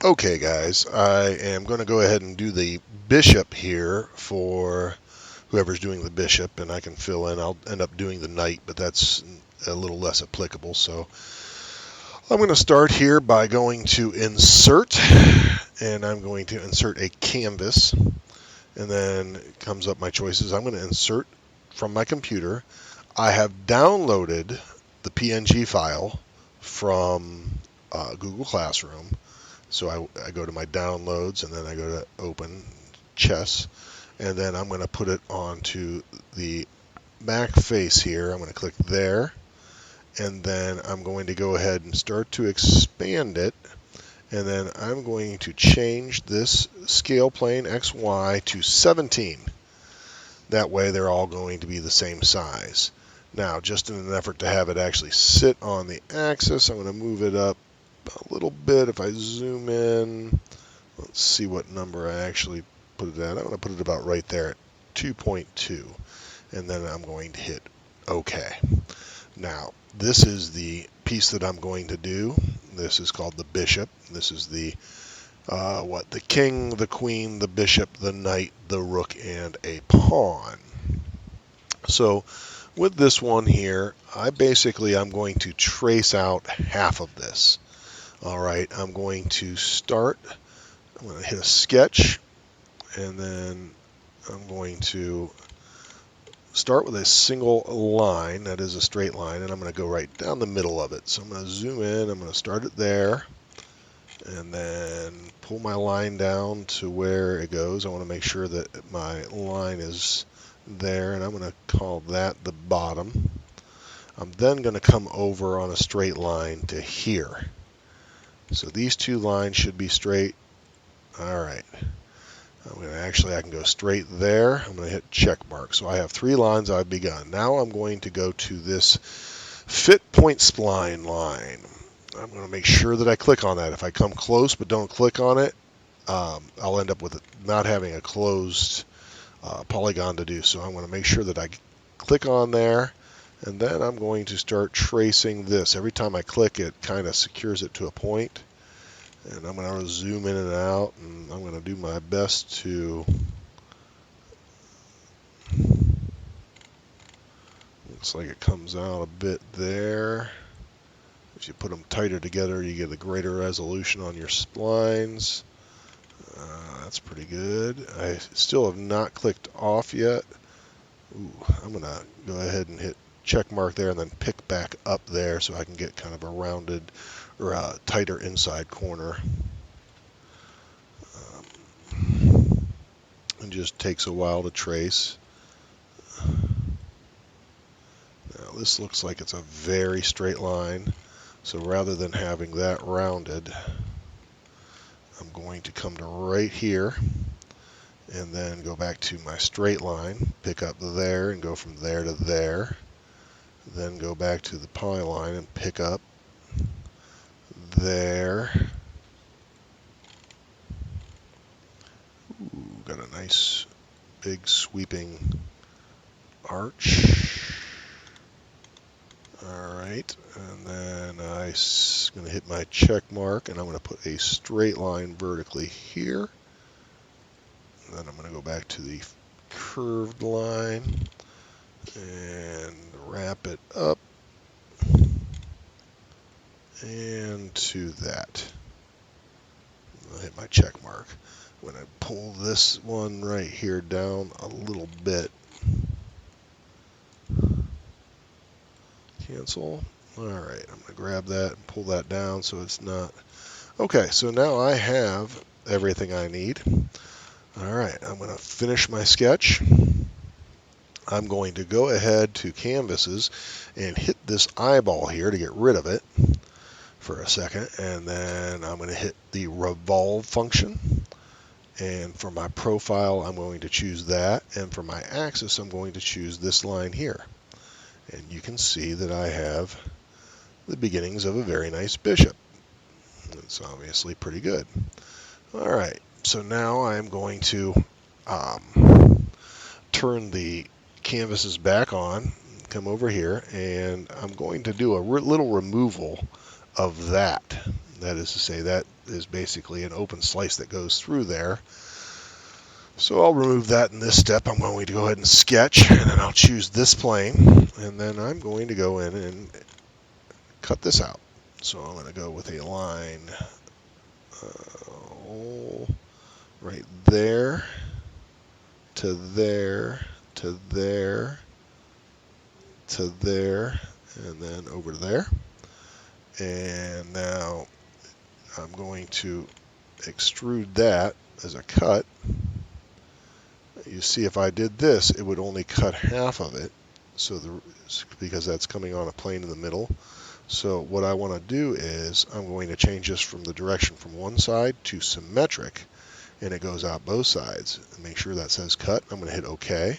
Okay, guys, I am going to go ahead and do the bishop here for whoever's doing the bishop, and I can fill in. I'll end up doing the knight, but that's a little less applicable. So I'm going to start here by going to insert, and I'm going to insert a canvas, and then it comes up my choices. I'm going to insert from my computer. I have downloaded the PNG file from Google Classroom. So I go to my downloads, and then I go to open chess, and then I'm going to put it onto the Mac face here. I'm going to click there, and then I'm going to go ahead and start to expand it, and then I'm going to change this scale plane XY to 17. That way they're all going to be the same size. Now, just in an effort to have it actually sit on the axis, I'm going to move it up a little bit. If I zoom in, let's see what number I actually put it at. I'm going to put it about right there at 2.2, and then I'm going to hit OK. Now, this is the piece that I'm going to do. This is called the bishop. This is the the king, the queen, the bishop, the knight, the rook, and a pawn. So with this one here, I'm going to trace out half of this. All right, I'm going to start. I'm going to hit a sketch, and then I'm going to start with a single line, that is a straight line, and I'm going to go right down the middle of it. So I'm going to zoom in, I'm going to start it there, and then pull my line down to where it goes. I want to make sure that my line is there, and I'm going to call that the bottom. I'm then going to come over on a straight line to here. So these two lines should be straight. All right. I can go straight there. I'm going to hit check mark. So I have 3 lines I've begun. Now I'm going to go to this fit point spline line. I'm going to make sure that I click on that. If I come close but don't click on it, I'll end up with it not having a closed polygon to do. So I'm going to make sure that I click on there, and then I'm going to start tracing this. Every time I click, it kind of secures it to a point. And I'm going to zoom in and out, and I'm going to do my best to, looks like it comes out a bit there. If you put them tighter together, you get a greater resolution on your splines. That's pretty good. I still have not clicked off yet. Ooh, I'm going to go ahead and hit check mark there and then pick back up there so I can get kind of a rounded or a tighter inside corner. It just takes a while to trace. Now this looks like it's a very straight line, so rather than having that rounded, I'm going to come to right here and then go back to my straight line, pick up there and go from there to there, then go back to the polyline and pick up there. Ooh, got a nice big sweeping arch. All right, and then I'm going to hit my check mark, and I'm going to put a straight line vertically here. And then I'm going to go back to the curved line and wrap it up and to that. I'll hit my check mark. I'm going to pull this one right here down a little bit. Cancel. All right, I'm going to grab that and pull that down so it's not. Okay, so now I have everything I need. All right, I'm going to finish my sketch. I'm going to go ahead to canvases and hit this eyeball here to get rid of it for a second, and then I'm going to hit the revolve function. And for my profile, I'm going to choose that, and for my axis, I'm going to choose this line here. And you can see that I have the beginnings of a very nice bishop. It's obviously pretty good. All right, so now I'm going to turn the canvases back on, come over here, and I'm going to do a little removal of that. That is to say, that is basically an open slice that goes through there. So I'll remove that in this step. I'm going to go ahead and sketch, and then I'll choose this plane, and then I'm going to go in and cut this out. So I'm going to go with a line right there to there to there to there, and then over to there. And now I'm going to extrude that as a cut. You see, if I did this, it would only cut half of it, because that's coming on a plane in the middle. So what I want to do is I'm going to change this from the direction from one side to symmetric, and it goes out both sides. And make sure that says cut. I'm going to hit OK.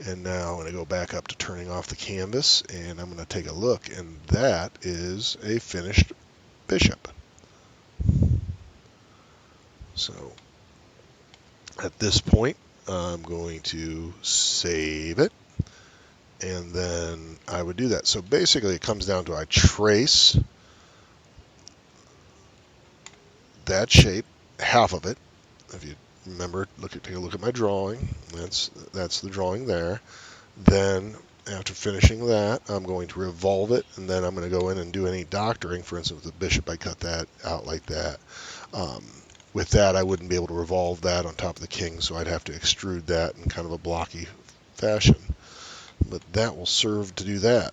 And now I'm going to go back up to turning off the canvas, and I'm going to take a look, and that is a finished bishop. So at this point, I'm going to save it, and then I would do that. So basically it comes down to I trace that shape, half of it. If you remember, take a look at my drawing. That's the drawing there. Then after finishing that, I'm going to revolve it, and then I'm going to go in and do any doctoring. For instance, with the bishop, I cut that out like that. With that, I wouldn't be able to revolve that on top of the king, so I'd have to extrude that in kind of a blocky fashion. But that will serve to do that.